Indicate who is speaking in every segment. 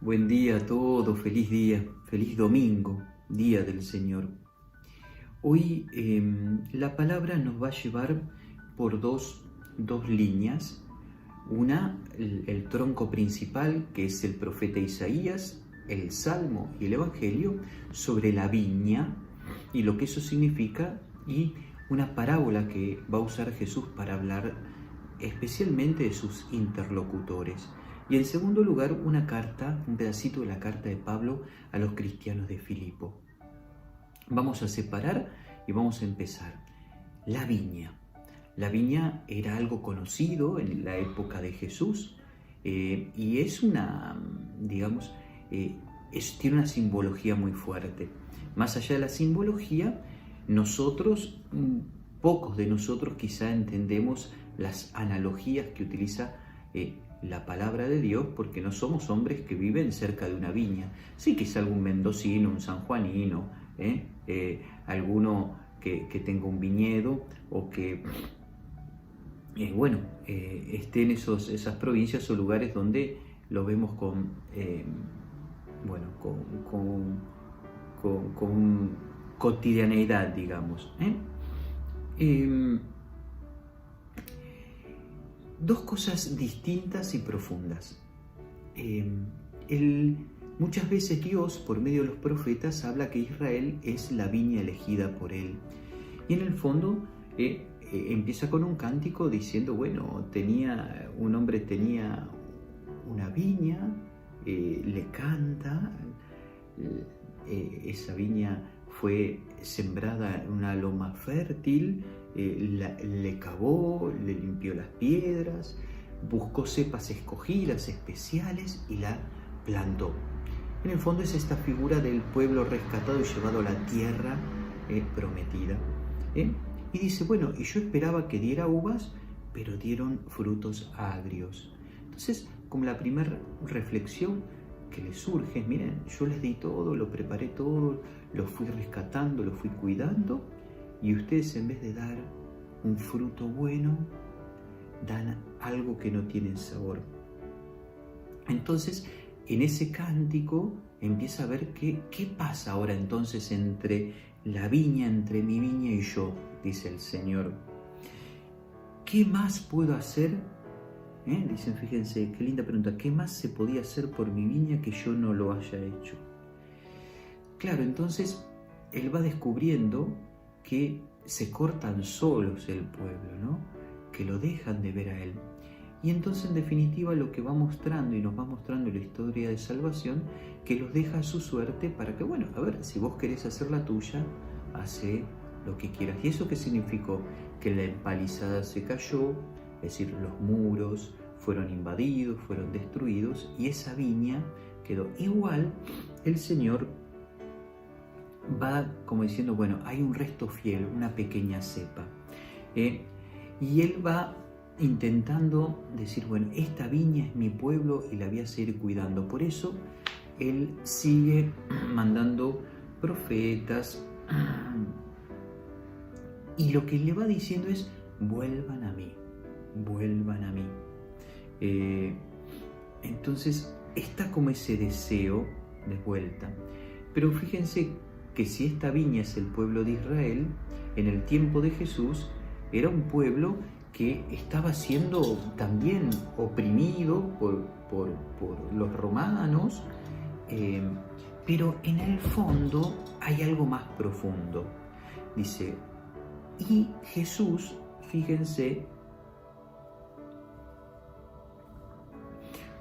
Speaker 1: Buen día a todos, feliz domingo, día del Señor. Hoy la palabra nos va a llevar por dos líneas. Una, el tronco principal, que es el profeta Isaías, el Salmo y el Evangelio, sobre la viña y lo que eso significa, y una parábola que va a usar Jesús para hablar especialmente de sus interlocutores. Y en segundo lugar, una carta, un pedacito de la carta de Pablo a los cristianos de Filipo. Vamos a separar y vamos a empezar. La viña. La viña era algo conocido en la época de Jesús y es una, digamos, tiene una simbología muy fuerte. Más allá de la simbología, nosotros, pocos de nosotros quizá entendemos las analogías que utiliza la palabra de Dios, porque no somos hombres que viven cerca de una viña. Sí, quizá algún mendocino, un sanjuanino, alguno que tenga un viñedo o que esté en esas provincias o lugares donde lo vemos con cotidianeidad, digamos. Dos cosas distintas y profundas. Muchas veces Dios, por medio de los profetas, habla que Israel es la viña elegida por Él. Y en el fondo empieza con un cántico diciendo, un hombre tenía una viña, le canta, esa viña fue sembrada en una loma fértil, le cavó, le limpió las piedras, buscó cepas escogidas, especiales y la plantó. En el fondo es esta figura del pueblo rescatado y llevado a la tierra prometida. Y dice, y yo esperaba que diera uvas, pero dieron frutos agrios. Entonces, como la primera reflexión que les surge es, miren, yo les di todo, lo preparé todo, lo fui rescatando, lo fui cuidando, y ustedes, en vez de dar un fruto bueno, dan algo que no tiene sabor. Entonces, en ese cántico empieza a ver qué pasa ahora entonces entre la viña, entre mi viña y yo, dice el Señor. ¿Qué más puedo hacer? Dicen, fíjense, qué linda pregunta. ¿Qué más se podía hacer por mi viña que yo no lo haya hecho? Claro, entonces él va descubriendo que se cortan solos el pueblo, ¿no? Que lo dejan de ver a él. Y entonces, en definitiva, lo que va mostrando y nos va mostrando la historia de salvación, que los deja a su suerte para que, si vos querés hacer la tuya, hace lo que quieras. ¿Y eso qué significó? Que la empalizada se cayó, es decir, los muros fueron invadidos, fueron destruidos, y esa viña quedó. Igual, el Señor va como diciendo, hay un resto fiel, una pequeña cepa. Y Él va intentando decir, esta viña es mi pueblo y la voy a seguir cuidando. Por eso Él sigue mandando profetas y lo que le va diciendo es, vuelvan a mí. Entonces está como ese deseo de vuelta. Pero fíjense que si esta viña es el pueblo de Israel, en el tiempo de Jesús era un pueblo que estaba siendo también oprimido por los romanos, pero en el fondo hay algo más profundo. Dice, y Jesús, fíjense,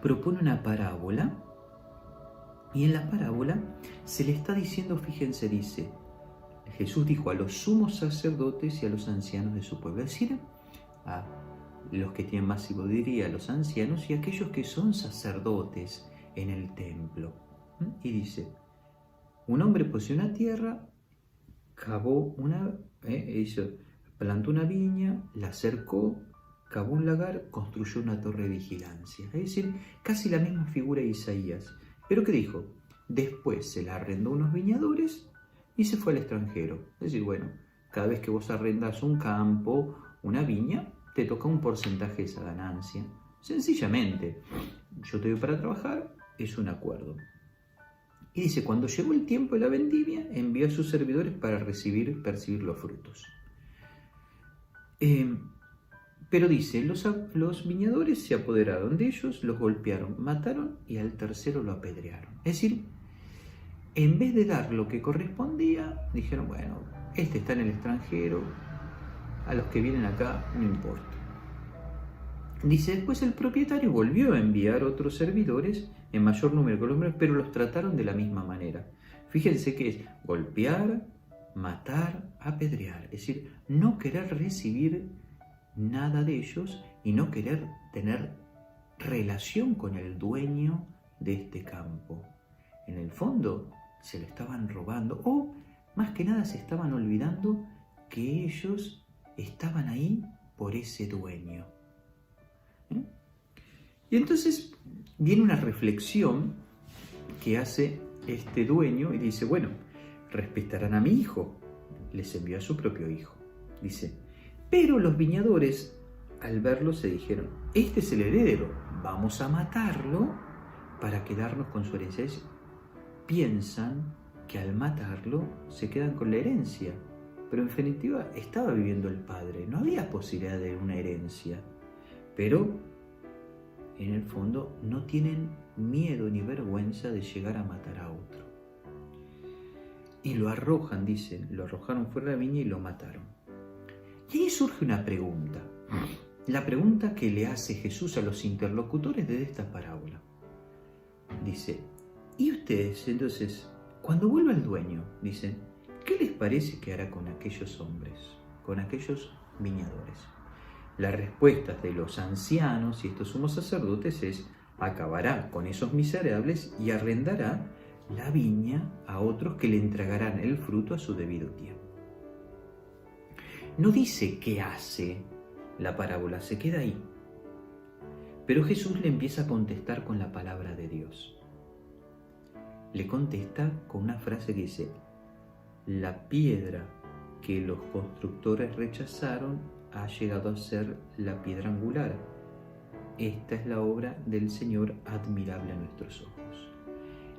Speaker 1: propone una parábola, y en la parábola se le está diciendo, fíjense, dice, Jesús dijo a los sumos sacerdotes y a los ancianos de su pueblo, es decir, a los que tienen más sabiduría, a los ancianos y a aquellos que son sacerdotes en el templo. Y dice, un hombre poseía una tierra, plantó una viña, la cercó, cavó un lagar, construyó una torre de vigilancia. Es decir, casi la misma figura de Isaías. ¿Pero qué dijo? Después se la arrendó a unos viñadores y se fue al extranjero. Es decir, cada vez que vos arrendas un campo, una viña, te toca un porcentaje de esa ganancia. Sencillamente, yo te doy para trabajar, es un acuerdo. Y dice, cuando llegó el tiempo de la vendimia, envió a sus servidores para percibir los frutos. Pero dice, los viñadores se apoderaron de ellos, los golpearon, mataron y al tercero lo apedrearon. Es decir, en vez de dar lo que correspondía, dijeron, bueno, este está en el extranjero, a los que vienen acá no importa. Dice, después el propietario volvió a enviar otros servidores en mayor número que los hombres, pero los trataron de la misma manera. Fíjense que es golpear, matar, apedrear. Es decir, no querer recibir nada de ellos y no querer tener relación con el dueño de este campo. En el fondo se lo estaban robando, o más que nada se estaban olvidando que ellos estaban ahí por ese dueño. Y entonces viene una reflexión que hace este dueño y dice, bueno, respetarán a mi hijo. Les envió a su propio hijo. Dice, pero los viñadores al verlo se dijeron, este es el heredero, vamos a matarlo para quedarnos con su herencia. Piensan que al matarlo se quedan con la herencia, pero en definitiva estaba viviendo el padre, no había posibilidad de una herencia, pero en el fondo no tienen miedo ni vergüenza de llegar a matar a otro. Y lo arrojan, dicen, lo arrojaron fuera de la viña y lo mataron. Y ahí surge una pregunta, la pregunta que le hace Jesús a los interlocutores de esta parábola. Dice, ¿y ustedes entonces, cuando vuelva el dueño, dicen, qué les parece que hará con aquellos hombres, con aquellos viñadores? La respuesta de los ancianos y estos sumos sacerdotes es, acabará con esos miserables y arrendará la viña a otros que le entregarán el fruto a su debido tiempo. No dice qué hace la parábola, se queda ahí. Pero Jesús le empieza a contestar con la palabra de Dios. Le contesta con una frase que dice, la piedra que los constructores rechazaron ha llegado a ser la piedra angular. Esta es la obra del Señor admirable a nuestros ojos.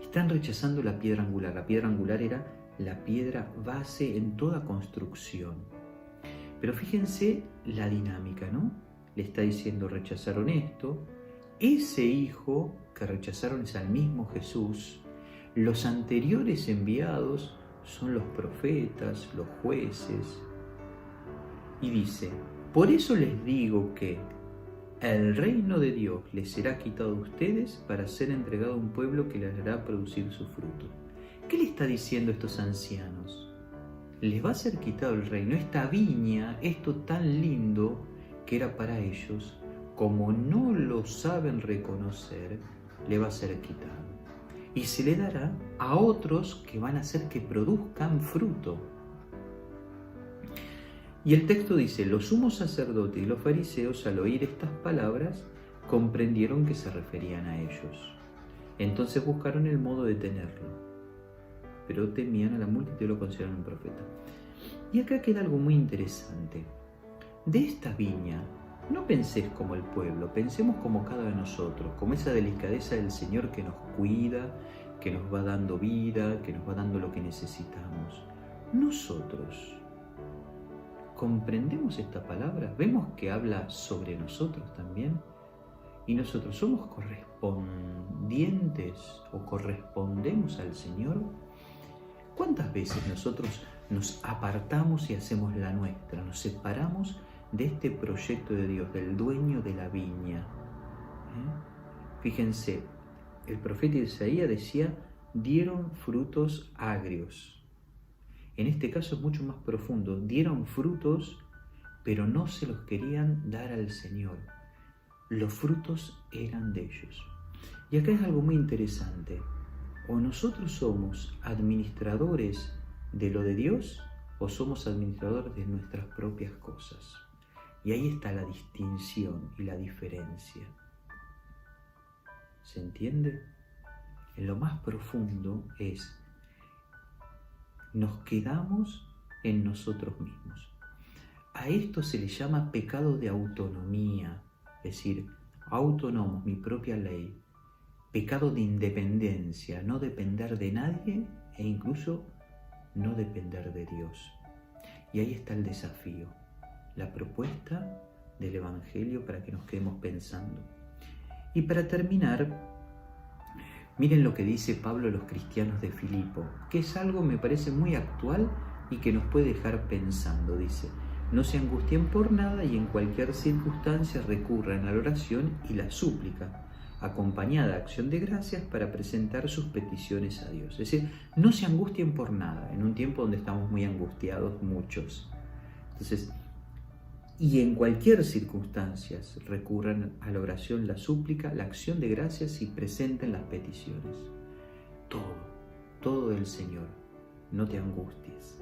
Speaker 1: Están rechazando la piedra angular. La piedra angular era la piedra base en toda construcción. Pero fíjense la dinámica, ¿no? Le está diciendo, rechazaron esto. Ese hijo que rechazaron es al mismo Jesús. Los anteriores enviados son los profetas, los jueces. Y dice, por eso les digo que el reino de Dios les será quitado a ustedes para ser entregado a un pueblo que les hará producir su fruto. ¿Qué le está diciendo a estos ancianos? Les va a ser quitado el reino, esta viña, esto tan lindo que era para ellos, como no lo saben reconocer, le va a ser quitado. Y se le dará a otros que van a hacer que produzcan fruto. Y el texto dice, los sumos sacerdotes y los fariseos al oír estas palabras comprendieron que se referían a ellos. Entonces buscaron el modo de detenerlo, pero temían a la multitud y lo consideraron un profeta. Y acá queda algo muy interesante. De esta viña, no penséis como el pueblo, pensemos como cada uno de nosotros, como esa delicadeza del Señor que nos cuida, que nos va dando vida, que nos va dando lo que necesitamos. Nosotros comprendemos esta palabra, vemos que habla sobre nosotros también, y nosotros somos correspondientes o correspondemos al Señor. ¿Cuántas veces nosotros nos apartamos y hacemos la nuestra, nos separamos de este proyecto de Dios, del dueño de la viña? Fíjense, el profeta Isaías decía, dieron frutos agrios. En este caso es mucho más profundo, dieron frutos, pero no se los querían dar al Señor. Los frutos eran de ellos. Y acá es algo muy interesante. O nosotros somos administradores de lo de Dios, o somos administradores de nuestras propias cosas. Y ahí está la distinción y la diferencia. ¿Se entiende? En lo más profundo es, nos quedamos en nosotros mismos. A esto se le llama pecado de autonomía, es decir, autónomos, mi propia ley. pecado de independencia, no depender de nadie e incluso no depender de Dios. Y ahí está el desafío, la propuesta del Evangelio para que nos quedemos pensando. Y para terminar, miren lo que dice Pablo a los cristianos de Filipo, que es algo, me parece, muy actual y que nos puede dejar pensando. Dice: no se angustien por nada y en cualquier circunstancia recurran a la oración y la súplica, acompañada de acción de gracias para presentar sus peticiones a Dios. Es decir, no se angustien por nada, en un tiempo donde estamos muy angustiados muchos. Entonces, y en cualquier circunstancia recurran a la oración, la súplica, la acción de gracias y presenten las peticiones. Todo del Señor, no te angusties.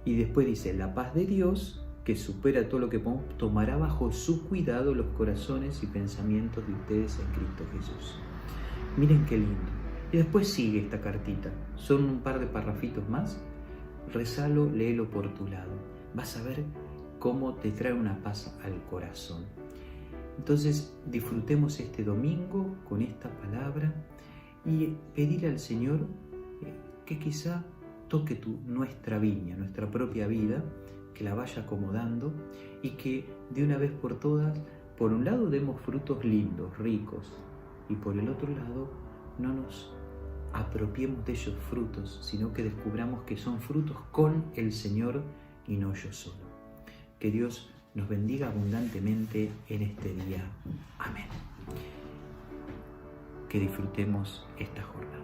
Speaker 1: Y después dice: la paz de Dios, que supera todo lo que podemos, tomará bajo su cuidado los corazones y pensamientos de ustedes en Cristo Jesús. Miren qué lindo. Y después sigue esta cartita. Son un par de parrafitos más. Rezalo, léelo por tu lado. Vas a ver cómo te trae una paz al corazón. Entonces, disfrutemos este domingo con esta palabra y pedir al Señor que quizá toque nuestra viña, nuestra propia vida, que la vaya acomodando y que de una vez por todas, por un lado demos frutos lindos, ricos, y por el otro lado no nos apropiemos de esos frutos, sino que descubramos que son frutos con el Señor y no yo solo. Que Dios nos bendiga abundantemente en este día. Amén. Que disfrutemos esta jornada.